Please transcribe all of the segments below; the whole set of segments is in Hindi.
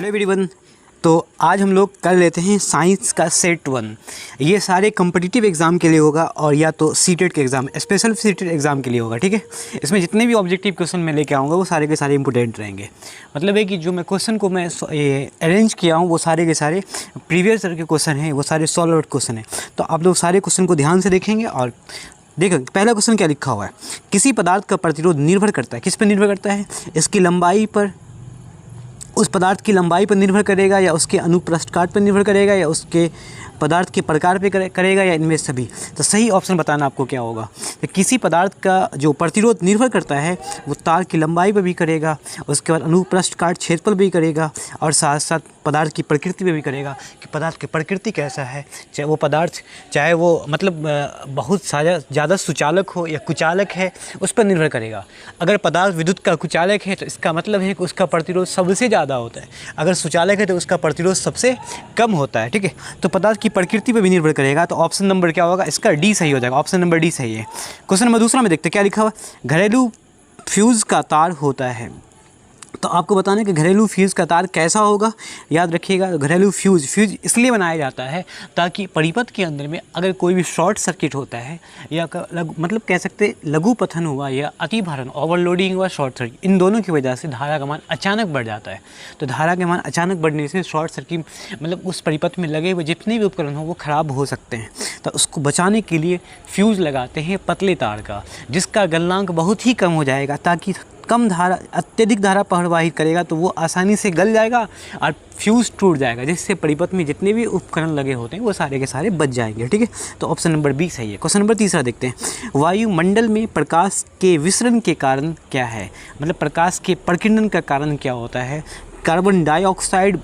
Hello everyone. तो आज हम लोग कर लेते हैं साइंस का सेट 1। ये सारे कॉम्पिटिटिव एग्ज़ाम के लिए होगा और या तो सीटेट के एग्ज़ाम, स्पेशल सीटेट एग्ज़ाम के लिए होगा। ठीक है, इसमें जितने भी ऑब्जेक्टिव क्वेश्चन मैं लेके आऊँगा वो सारे के सारे इंपॉर्टेंट रहेंगे। मतलब है कि जो मैं क्वेश्चन को मैं अरेंज किया हूँ वो सारे के सारे प्रीवियस ईयर के क्वेश्चन हैं, वो सारे सॉल्व आउट क्वेश्चन हैं। तो आप लोग सारे क्वेश्चन को ध्यान से देखेंगे और देखो पहला क्वेश्चन क्या लिखा हुआ है। किसी पदार्थ का प्रतिरोध निर्भर करता है, किस पर निर्भर करता है? इसकी लंबाई पर, उस पदार्थ की लंबाई पर निर्भर करेगा, या उसके अनुप्रस्थ काट पर निर्भर करेगा, या उसके पदार्थ के प्रकार पे करेगा, या इनमें सभी। तो सही ऑप्शन बताना आपको क्या होगा। तो किसी पदार्थ का जो प्रतिरोध निर्भर करता है वो तार की लंबाई पर भी करेगा, उसके बाद अनुप्रस्थ काट क्षेत्रफल भी करेगा, और साथ साथ पदार्थ की प्रकृति पे भी करेगा कि पदार्थ की प्रकृति कैसा है। चाहे वो पदार्थ चाहे वो मतलब बहुत ज़्यादा सुचालक हो या कुचालक है, उस पर निर्भर करेगा। अगर पदार्थ विद्युत का कुचालक है तो इसका मतलब है कि उसका प्रतिरोध सबसे ज़्यादा होता है, अगर सुचालक है तो उसका प्रतिरोध सबसे कम होता है। ठीक है, तो पदार्थ की प्रकृति पर भी निर्भर करेगा। तो ऑप्शन नंबर क्या होगा? इसका डी सही हो जाएगा। ऑप्शन नंबर डी सही है। क्वेश्चन नंबर दूसरा में देखते हैं क्या लिखा हुआ। घरेलू फ्यूज़ का तार होता है। तो आपको बताना है कि घरेलू फ्यूज़ का तार कैसा होगा। याद रखिएगा, घरेलू फ्यूज़ इसलिए बनाया जाता है ताकि परिपथ के अंदर में अगर कोई भी शॉर्ट सर्किट होता है या मतलब कह सकते लघु पतन हुआ या अतिभारण ओवरलोडिंग हुआ, शॉर्ट सर्किट, इन दोनों की वजह से धारा का मान अचानक बढ़ जाता है। तो धारा के मान अचानक बढ़ने से शॉर्ट सर्किट मतलब उस परिपथ में लगे हुए जितने भी उपकरण हो वो ख़राब हो सकते हैं। तो उसको बचाने के लिए फ्यूज़ लगाते हैं पतले तार का, जिसका गलनांक बहुत ही कम हो जाएगा, ताकि कम धारा अत्यधिक धारा प्रवाहित करेगा तो वो आसानी से गल जाएगा और फ्यूज़ टूट जाएगा, जिससे परिपथ में जितने भी उपकरण लगे होते हैं वो सारे के सारे बच जाएंगे। ठीक है, तो ऑप्शन नंबर बी सही है। क्वेश्चन नंबर तीसरा देखते हैं। वायुमंडल में प्रकाश के विसरण के कारण क्या है? मतलब प्रकाश के प्रकीर्णन का कारण क्या होता है? कार्बन डाइऑक्साइड,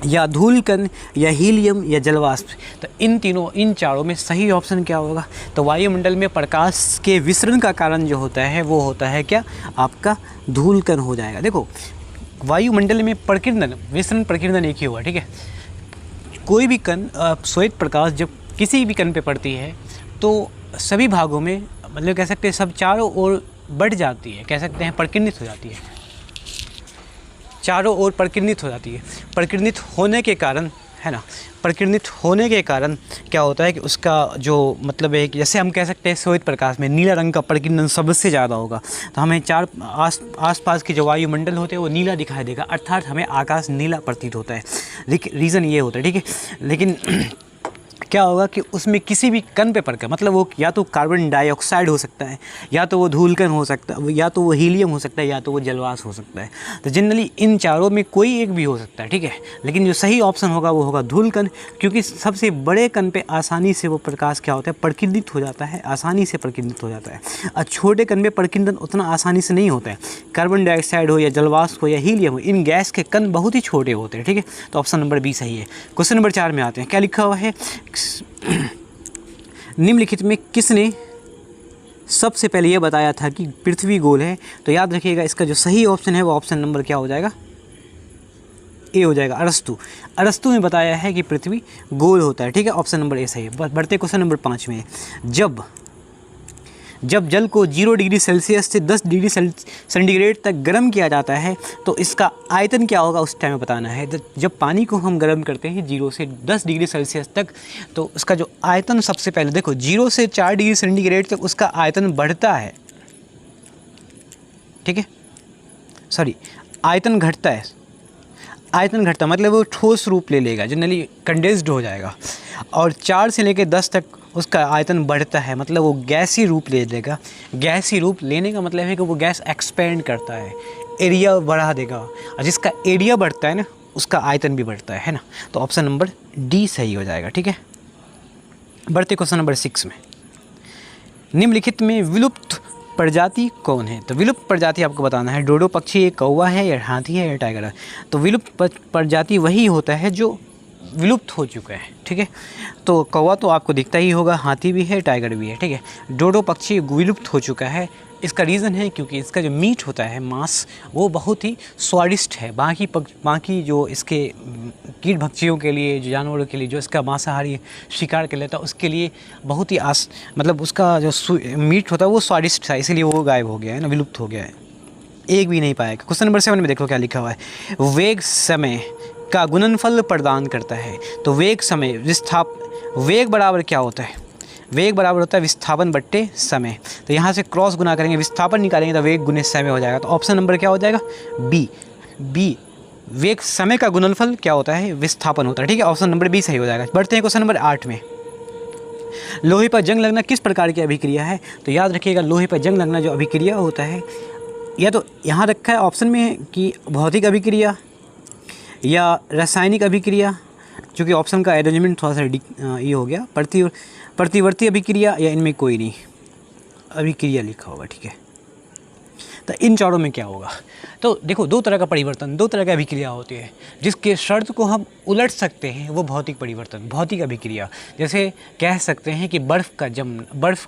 या धूलकण, या हीलियम, या जलवाष्प। तो इन चारों में सही ऑप्शन क्या होगा? तो वायुमंडल में प्रकाश के विसरण का कारण जो होता है वो होता है क्या? आपका धूलकण हो जाएगा। देखो वायुमंडल में प्रकीर्णन, विसरण, प्रकीर्णन एक ही हुआ। ठीक है, कोई भी कण श्वेत प्रकाश जब किसी भी कण पे पड़ती है तो सभी भागों में मतलब कह सकते हैं सब चारों ओर बढ़ जाती है, कह सकते हैं प्रकीर्णित हो जाती है, चारों ओर प्रकीर्णित हो जाती है। प्रकीर्णित होने के कारण है ना, प्रकीर्णित होने के कारण क्या होता है कि उसका जो मतलब है कि जैसे हम कह सकते हैं श्वेत प्रकाश में नीला रंग का प्रकीर्णन सबसे ज़्यादा होगा, तो हमें चार आसपास के जो वायुमंडल होते हैं वो नीला दिखाई देगा, अर्थात हमें आकाश नीला प्रतीत होता है। रीज़न ये होता है। ठीक है, लेकिन क्या होगा कि उसमें किसी भी कण पे पड़कर, मतलब वो या तो कार्बन डाइऑक्साइड हो सकता है, या तो वो धूलकण हो सकता है, या तो वो हीलियम हो सकता है, या तो वो जलवाष्प हो सकता है। तो जनरली इन चारों में कोई एक भी हो सकता है। ठीक है, लेकिन जो सही ऑप्शन होगा वो होगा धूलकण, क्योंकि सबसे बड़े कण पे आसानी से वो प्रकाश क्या होता है? प्रकीर्णित हो जाता है, आसानी से प्रकीर्णित हो जाता है। और छोटे कण में प्रकीर्णन उतना आसानी से नहीं होता है। कार्बन डाइऑक्साइड हो, या जलवाष्प हो, या हीलियम हो, इन गैस के कण बहुत ही छोटे होते हैं। ठीक है, तो ऑप्शन नंबर बी सही है। क्वेश्चन नंबर 4 में आते हैं। क्या लिखा हुआ है? निम्नलिखित में किसने सबसे पहले यह बताया था कि पृथ्वी गोल है? तो याद रखिएगा, इसका जो सही ऑप्शन है वो ऑप्शन नंबर क्या हो जाएगा? ए हो जाएगा। अरस्तु। अरस्तु ने बताया है कि पृथ्वी गोल होता है। ठीक है, ऑप्शन नंबर ए सही है। बढ़ते क्वेश्चन नंबर 5 में। जब जल को 0 डिग्री सेल्सियस से 10 डिग्री सेंटीग्रेड तक गर्म किया जाता है तो इसका आयतन क्या होगा उस टाइम में बताना है। जब पानी को हम गर्म करते हैं 0 से 10 डिग्री सेल्सियस तक, तो उसका जो आयतन सबसे पहले देखो 0 से 4 डिग्री सेंटीग्रेड तक उसका आयतन बढ़ता है। ठीक है, सॉरी, आयतन घटता है। आयतन घटता मतलब वो ठोस रूप ले लेगा, जनरली कंडेंस्ड हो जाएगा। और 4 से लेकर 10 तक उसका आयतन बढ़ता है, मतलब वो गैसी रूप ले लेगा। गैसी रूप लेने का मतलब है कि वो गैस एक्सपेंड करता है, एरिया बढ़ा देगा, और जिसका एरिया बढ़ता है ना उसका आयतन भी बढ़ता है ना। तो ऑप्शन नंबर डी सही हो जाएगा। ठीक है, बढ़ते क्वेश्चन नंबर 6 में। निम्नलिखित में विलुप्त प्रजाति कौन है? तो विलुप्त प्रजाति आपको बताना है। डोडो पक्षी एक कौवा है, या हाथी है, या टाइगर है? तो विलुप्त प्रजाति वही होता है जो विलुप्त हो चुका है। ठीक है, तो कौवा तो आपको दिखता ही होगा, हाथी भी है, टाइगर भी है। ठीक है, डोडो पक्षी विलुप्त हो चुका है। इसका रीज़न है क्योंकि इसका जो मीट होता है, मांस, वो बहुत ही स्वादिष्ट है। बाकी जो इसके कीट भक्षियों के लिए, जो जानवरों के लिए जो इसका मांसाहारी शिकार कर लेता है उसके लिए बहुत ही मतलब उसका जो मीट होता है वो स्वादिष्ट था, इसीलिए वो गायब हो गया है ना, विलुप्त हो गया है। एक भी नहीं पाएगा। क्वेश्चन नंबर 7 में देखो क्या लिखा हुआ है, वेग समय का गुणनफल प्रदान करता है। तो वेग समय वेग बराबर क्या होता है, वेग बराबर होता है विस्थापन बट्टे समय। तो यहाँ से क्रॉस गुना करेंगे, विस्थापन निकालेंगे तो वेग गुने समय हो जाएगा। तो ऑप्शन नंबर क्या हो जाएगा, बी। वेग समय का गुणनफल क्या होता है, विस्थापन होता है, ठीक है। ऑप्शन नंबर बी सही हो जाएगा। बढ़ते हैं क्वेश्चन नंबर 8 में, लोहे पर जंग लगना किस प्रकार की अभिक्रिया है। तो याद रखिएगा, लोहे पर जंग लगना जो अभिक्रिया होता है, या तो यहाँ रखा है ऑप्शन में कि भौतिक अभिक्रिया या रासायनिक अभिक्रिया, चूँकि ऑप्शन का अरेंजमेंट थोड़ा सा ये हो गया, प्रतिवर्ती अभिक्रिया, या इनमें कोई नहीं अभिक्रिया लिखा होगा, ठीक है। तो इन चारों में क्या होगा, तो देखो दो तरह का परिवर्तन, दो तरह की अभिक्रिया होती है। जिसके शर्त को हम उलट सकते हैं वो भौतिक परिवर्तन, भौतिक अभिक्रिया। जैसे कह सकते हैं कि बर्फ़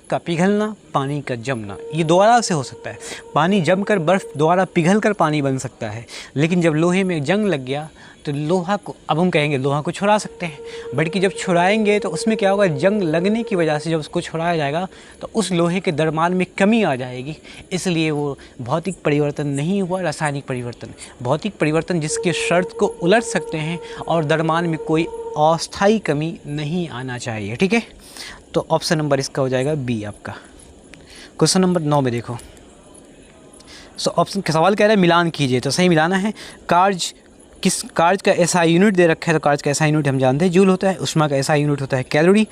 का पिघलना, पानी का जमना, ये दोबारा से हो सकता है। पानी जमकर बर्फ़ दोबारा पिघल कर पानी बन सकता है। लेकिन जब लोहे में जंग लग गया तो लोहा को, अब हम कहेंगे लोहा को छुड़ा सकते हैं, बल्कि जब छुड़ाएंगे तो उसमें क्या होगा, जंग लगने की वजह से जब उसको छुड़ाया जाएगा तो उस लोहे के द्रव्यमान में कमी आ जाएगी। इसलिए वो भौतिक परिवर्तन नहीं हुआ, रासायनिक परिवर्तन। भौतिक परिवर्तन जिसके शर्त को उलट सकते हैं और द्रव्यमान में कोई अस्थायी कमी नहीं आना चाहिए, ठीक है। तो ऑप्शन नंबर इसका हो जाएगा बी आपका। क्वेश्चन नंबर 9 में देखो, ऑप्शन का सवाल कह रहा है मिलान कीजिए, तो सही मिलाना है। किस कार्य का ऐसा यूनिट दे रखा है, तो कार्य का ऐसा यूनिट हम जानते हैं जूल होता है। उष्मा का ऐसा यूनिट होता है कैलोरी।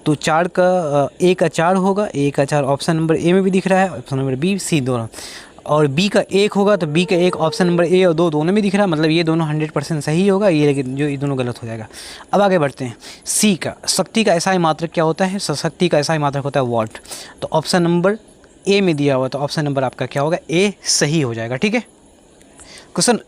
तो 4 का ए का 4 होगा, ए का 4 ऑप्शन नंबर ए में भी दिख रहा है, ऑप्शन नंबर बी, सी दोनों। और बी का 1 होगा, तो बी का 1 ऑप्शन नंबर ए और 2 दोनों में दिख रहा है, मतलब ये दोनों 100% सही होगा, ये लेकिन जो ये दोनों गलत हो जाएगा। अब आगे बढ़ते हैं, सी का शक्ति का ऐसा मात्रक क्या होता है, शक्ति का ऐसा मात्रक होता है वाट। तो ऑप्शन नंबर ए में दिया हुआ, तो ऑप्शन नंबर आपका क्या होगा, ए सही हो जाएगा, ठीक है। क्वेश्चन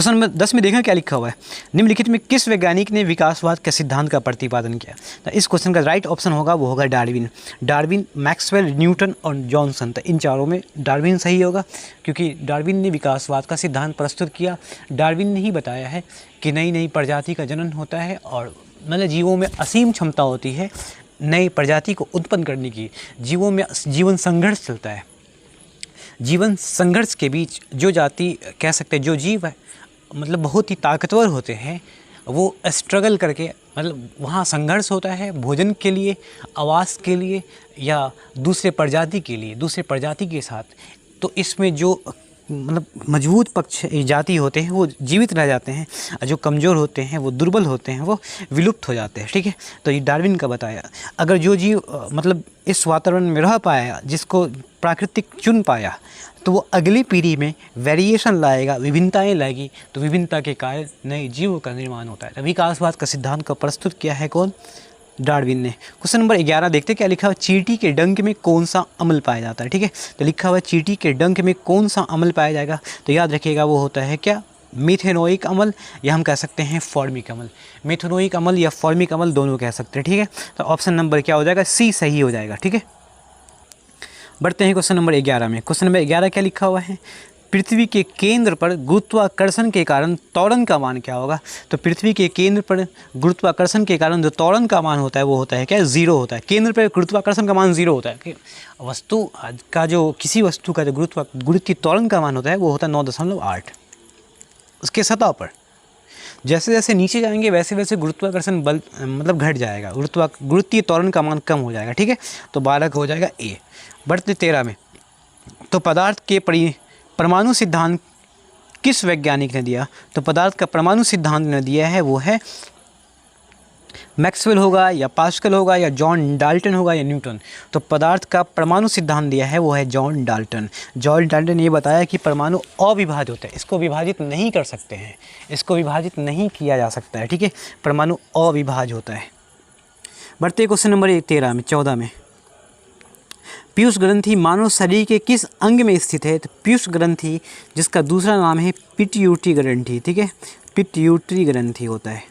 नंबर 10 में देखा क्या लिखा हुआ है, निम्नलिखित में किस वैज्ञानिक ने विकासवाद के सिद्धांत का प्रतिपादन किया। तो इस क्वेश्चन का राइट ऑप्शन होगा, वो होगा डार्विन, मैक्सवेल, न्यूटन और जॉनसन। तो इन चारों में डार्विन सही होगा, क्योंकि डार्विन ने विकासवाद का सिद्धांत प्रस्तुत किया। डार्विन ने ही बताया है कि नई नई प्रजाति का जनन होता है और मतलब जीवों में असीम क्षमता होती है नई प्रजाति को उत्पन्न करने की। जीवों में जीवन संघर्ष चलता है, जीवन संघर्ष के बीच जो जाति कह सकते हैं, जो जीव है मतलब बहुत ही ताकतवर होते हैं, वो स्ट्रगल करके, मतलब वहाँ संघर्ष होता है भोजन के लिए, आवास के लिए, या दूसरे प्रजाति के लिए, दूसरे प्रजाति के साथ। तो इसमें जो मतलब मजबूत पक्ष जाति होते हैं वो जीवित रह जाते हैं, जो कमज़ोर होते हैं, वो दुर्बल होते हैं, वो विलुप्त हो जाते हैं, ठीक है। तो ये डार्विन का बताया। अगर जो जीव मतलब इस वातावरण में रह पाया, जिसको प्राकृतिक चुन पाया, तो वो अगली पीढ़ी में वेरिएशन लाएगा, विभिन्नताएं लाएगी, तो विभिन्नता के कारण नए जीवों का निर्माण होता है। तो विकासवाद का सिद्धांत को प्रस्तुत किया है कौन, डार्विन ने। क्वेश्चन नंबर 11 देखते क्या लिखा हुआ, चींटी के डंक में कौन सा अम्ल पाया जाता है, ठीक है। तो लिखा हुआ चींटी के डंक में कौन सा अम्ल पाया जाएगा, तो याद रखिएगा वो होता है क्या, मिथेनोइक अम्ल, या हम कह सकते हैं फॉर्मिक अम्ल। मिथेनोइक अम्ल या फॉर्मिक अम्ल दोनों कह सकते हैं, ठीक है। तो ऑप्शन नंबर क्या हो जाएगा, सी सही हो जाएगा, ठीक है। बढ़ते हैं क्वेश्चन नंबर 11 में। क्वेश्चन नंबर 11 क्या लिखा हुआ है, पृथ्वी के केंद्र पर गुरुत्वाकर्षण के कारण त्वरण का मान क्या होगा। तो पृथ्वी के केंद्र पर गुरुत्वाकर्षण के कारण जो त्वरण का मान होता है वो होता है क्या, 0 होता है। केंद्र पर गुरुत्वाकर्षण का मान 0 होता है। वस्तु का जो किसी वस्तु का जो गुरुत्वीय त्वरण का मान होता है वो होता है 9.8। उसके सतह पर जैसे जैसे नीचे जाएंगे वैसे वैसे गुरुत्वाकर्षण बल मतलब घट जाएगा, गुरुत्वीय त्वरण का मान कम हो जाएगा, ठीक है। तो 12 का हो जाएगा ए। बढ़ते 13 में, तो पदार्थ के परमाणु सिद्धांत किस वैज्ञानिक ने दिया। तो पदार्थ का परमाणु सिद्धांत ने दिया है वो है मैक्सवेल होगा, या पास्कल होगा, या जॉन डाल्टन होगा, या न्यूटन। तो पदार्थ का परमाणु सिद्धांत दिया है वो है जॉन डाल्टन। जॉन डाल्टन ने ये बताया कि परमाणु अविभाज्य होता है, इसको विभाजित नहीं कर सकते हैं, इसको विभाजित नहीं किया जा सकता है, ठीक है। परमाणु अविभाज्य होता है। बढ़ते क्वेश्चन नंबर 14 में, पीयूष ग्रंथि मानव शरीर के किस अंग में स्थित है। तो पीयूष ग्रंथि जिसका दूसरा नाम है पिट्यूटरी ग्रंथि, ठीक है, पिट्यूटरी ग्रंथि होता है।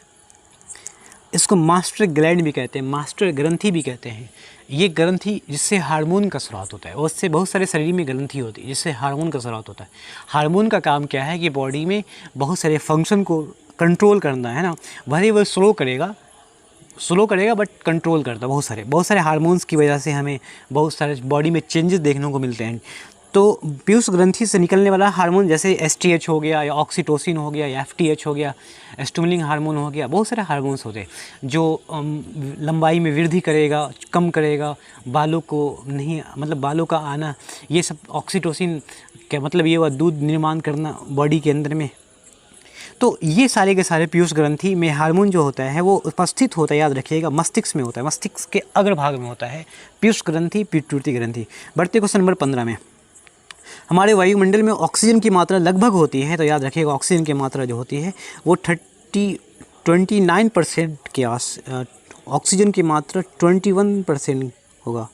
इसको मास्टर ग्लैंड भी कहते हैं, मास्टर ग्रंथि भी कहते हैं। ये ग्रंथि जिससे हार्मोन का स्राव होता है, उससे बहुत सारे शरीर में ग्रंथि होती है जिससे हार्मोन का स्राव होता है। हार्मोन का काम क्या है कि बॉडी में बहुत सारे फंक्शन को कंट्रोल करना है ना, भले वो स्लो करेगा स्लो करेगा बट कंट्रोल करता है। बहुत सारे हार्मोन्स की वजह से हमें बहुत सारे बॉडी में चेंजेस देखने को मिलते हैं। तो पीयूष ग्रंथि से निकलने वाला हार्मोन जैसे एसटीएच हो गया या ऑक्सीटोसिन हो गया या एफटीएच हो गया, स्टिमुलिंग हार्मोन हो गया, बहुत सारे हार्मोन्स होते हैं जो लंबाई में वृद्धि करेगा, कम करेगा, बालों को नहीं मतलब बालों का आना, ये सब ऑक्सीटोसिन क्या मतलब ये हुआ दूध निर्माण करना बॉडी के अंदर में। तो ये सारे के सारे पीयूष ग्रंथि में हार्मोन जो होता है वो उपस्थित होता है, याद रखिएगा, मस्तिष्क में होता है, मस्तिष्क के अग्रभाग में होता है पीयूष ग्रंथि, पिट्यूटरी ग्रंथि। बढ़ते क्वेश्चन नंबर 15 में, हमारे वायुमंडल में ऑक्सीजन की मात्रा लगभग होती है, तो याद रखिएगा ऑक्सीजन की मात्रा जो होती है वो 29% के ऑक्सीजन की मात्रा 21% होगा,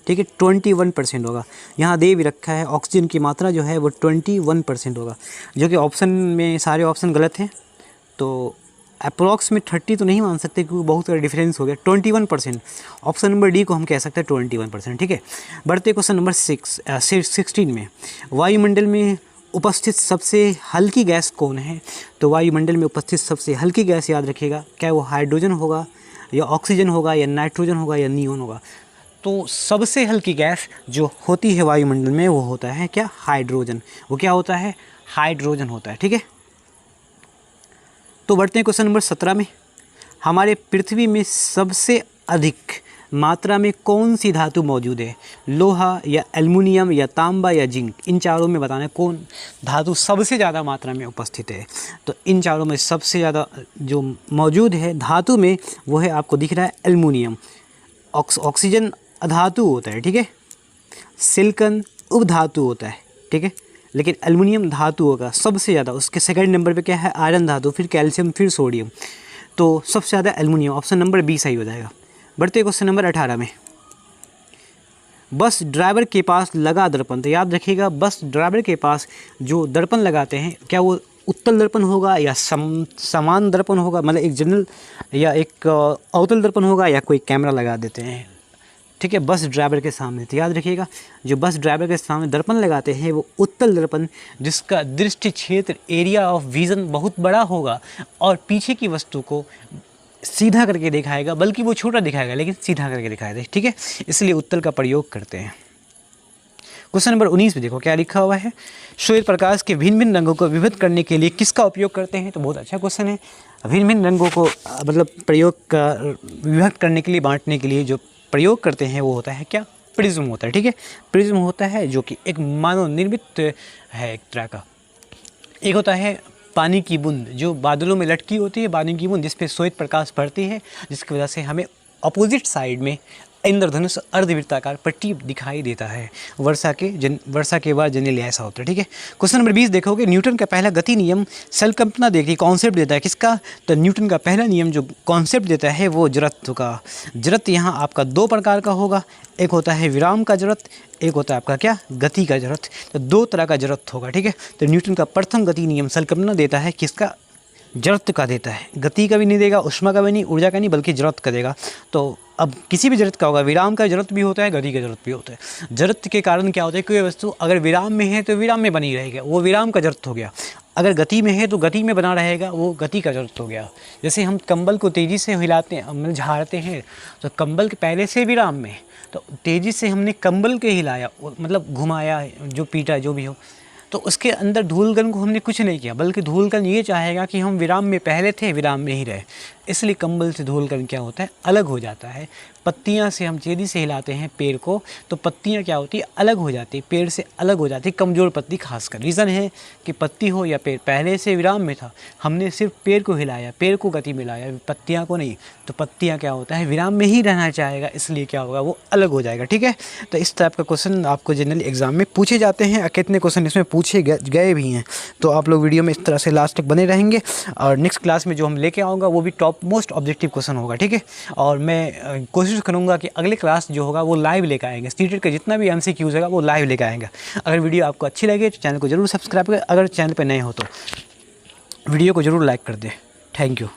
ठीक है, 21% होगा। यहाँ दे भी रखा है ऑक्सीजन की मात्रा जो है वो 21% होगा, जो कि ऑप्शन में सारे ऑप्शन गलत हैं। तो अप्रॉक्स में 30 तो नहीं मान सकते क्योंकि बहुत सारा डिफरेंस हो गया। 21%, ऑप्शन नंबर डी को हम कह सकते हैं 21%, ठीक है। बढ़ते क्वेश्चन नंबर 16 में, वायुमंडल में उपस्थित सबसे हल्की गैस कौन है? तो वायुमंडल में उपस्थित सबसे हल्की गैस याद रखिएगा, क्या वो हाइड्रोजन होगा या ऑक्सीजन होगा या नाइट्रोजन होगा या नियोन होगा? तो सबसे हल्की गैस जो होती है वायुमंडल में वो होता है क्या? हाइड्रोजन। वो क्या होता है? हाइड्रोजन होता है, ठीक है। तो बढ़ते हैं क्वेश्चन नंबर 17 में, हमारे पृथ्वी में सबसे अधिक मात्रा में कौन सी धातु मौजूद है? लोहा या एल्युमिनियम या तांबा या जिंक? इन चारों में बताना है कौन धातु सबसे ज़्यादा मात्रा में उपस्थित है। तो इन चारों में सबसे ज़्यादा जो मौजूद है धातु में वो है, आपको दिख रहा है, एल्युमिनियम। ऑक्सीजन अधातु होता है, ठीक है। सिलिकॉन उपधातु होता है, ठीक है, लेकिन एल्युमिनियम धातु होगा सबसे ज़्यादा। उसके सेकंड नंबर पे क्या है? आयरन धातु, फिर कैल्शियम, फिर सोडियम। तो सबसे ज़्यादा एल्युमिनियम, ऑप्शन नंबर बी सही हो जाएगा। बढ़ते क्वेश्चन नंबर 18 में, बस ड्राइवर के पास लगा दर्पण। तो याद रखिएगा बस ड्राइवर के पास जो दर्पण लगाते हैं क्या वो उत्तल दर्पण होगा या समान दर्पण होगा, मतलब एक जनरल या एक अवतल दर्पण होगा या कोई कैमरा लगा देते हैं, ठीक है, बस ड्राइवर के सामने। तो याद रखिएगा जो बस ड्राइवर के सामने दर्पण लगाते हैं वो उत्तल दर्पण, जिसका दृष्टि क्षेत्र, एरिया ऑफ विज़न बहुत बड़ा होगा और पीछे की वस्तु को सीधा करके दिखाएगा, बल्कि वो छोटा दिखाएगा लेकिन सीधा करके दिखाएगा, ठीक है, इसलिए उत्तल का प्रयोग करते हैं। क्वेश्चन नंबर 19 में देखो क्या लिखा हुआ है, श्वेत प्रकाश के भिन्न भिन्न रंगों को विभक्त करने के लिए किसका उपयोग करते हैं? तो बहुत अच्छा क्वेश्चन है। भिन्न भिन्न रंगों को मतलब प्रयोग का विभक्त करने के लिए, बांटने के लिए जो प्रयोग करते हैं वो होता है क्या? प्रिज्म होता है, ठीक है। प्रिज्म होता है जो कि एक मानव निर्मित है एक तरह का। एक होता है पानी की बूंद जो बादलों में लटकी होती है, पानी की बूंद जिस पे श्वेत प्रकाश पड़ती है, जिसकी वजह से हमें अपोजिट साइड में इंद्रधनुष अर्धवृत्ताकार पट्टी दिखाई देता है। वर्षा के बाद जनरली ऐसा होता है, ठीक है। क्वेश्चन नंबर 20 देखोगे, न्यूटन का पहला गति नियम संकल्पना देखिए, कॉन्सेप्ट देता है किसका? तो न्यूटन का पहला नियम जो कॉन्सेप्ट देता है वो जड़त्व का। जड़त्व यहाँ आपका दो प्रकार का होगा, एक होता है विराम का जड़त्व, एक होता है आपका क्या? गति का जड़त्व। तो दो तरह का जड़त्व होगा, ठीक है। तो न्यूटन का प्रथम गति नियम संकल्पना देता है किसका? जड़त्व का देता है। गति का भी नहीं देगा, उष्मा का भी नहीं, ऊर्जा का नहीं, बल्कि जड़त्व का देगा। तो अब किसी भी जड़त्व का होगा, विराम का जड़त्व भी होता है, गति का जड़त्व भी होता है। जड़त्व के कारण क्या होता है, कोई वस्तु अगर विराम में है तो विराम में बनी रहेगा, वो विराम का जड़त्व हो गया। अगर गति में है तो गति में बना रहेगा, वो गति का जड़त्व हो गया। जैसे हम कंबल को तेज़ी से हिलाते हैं, मतलब झाड़ते हैं, तो कंबल के पहले से विराम में, तो तेज़ी से हमने कंबल के हिलाया, मतलब घुमाया, जो पीटा जो भी हो, तो उसके अंदर धूलकण को हमने कुछ नहीं किया, बल्कि धूलकण ये चाहेगा कि हम विराम में पहले थे, विराम में ही रहे। इसलिए कंबल से धूलकण क्या होता है? अलग हो जाता है। पत्तियां से हम तेज़ी से हिलाते हैं पेड़ को, तो पत्तियां क्या होती है? अलग हो जाती है, पेड़ से अलग हो जाती है, कमज़ोर पत्ती खासकर। रीज़न है कि पत्ती हो या पेड़ पहले से विराम में था, हमने सिर्फ पेड़ को हिलाया, पेड़ को गति में लाया, पत्तियाँ को नहीं, तो पत्तियाँ क्या होता है? विराम में ही रहना चाहेगा, इसलिए क्या होगा? वो अलग हो जाएगा, ठीक है। तो इस टाइप का क्वेश्चन आपको जनरली एग्जाम में पूछे जाते हैं, कितने क्वेश्चन इसमें पूछे गए भी हैं। तो आप लोग वीडियो में इस तरह से लास्ट तक बने रहेंगे, और नेक्स्ट क्लास में जो हम लेके आऊँगा वो भी टॉप मोस्ट ऑब्जेक्टिव क्वेश्चन होगा, ठीक है। और मैं कोशिश करूँगा कि अगले क्लास जो होगा वो लाइव लेकर आएंगे, सीटेट का जितना भी MCQs होगा वो लाइव लेकर आएंगे। अगर वीडियो आपको अच्छी लगे तो चैनल को जरूर सब्सक्राइब करें, अगर चैनल पर नए हो तो वीडियो को जरूर लाइक कर दें। Thank you.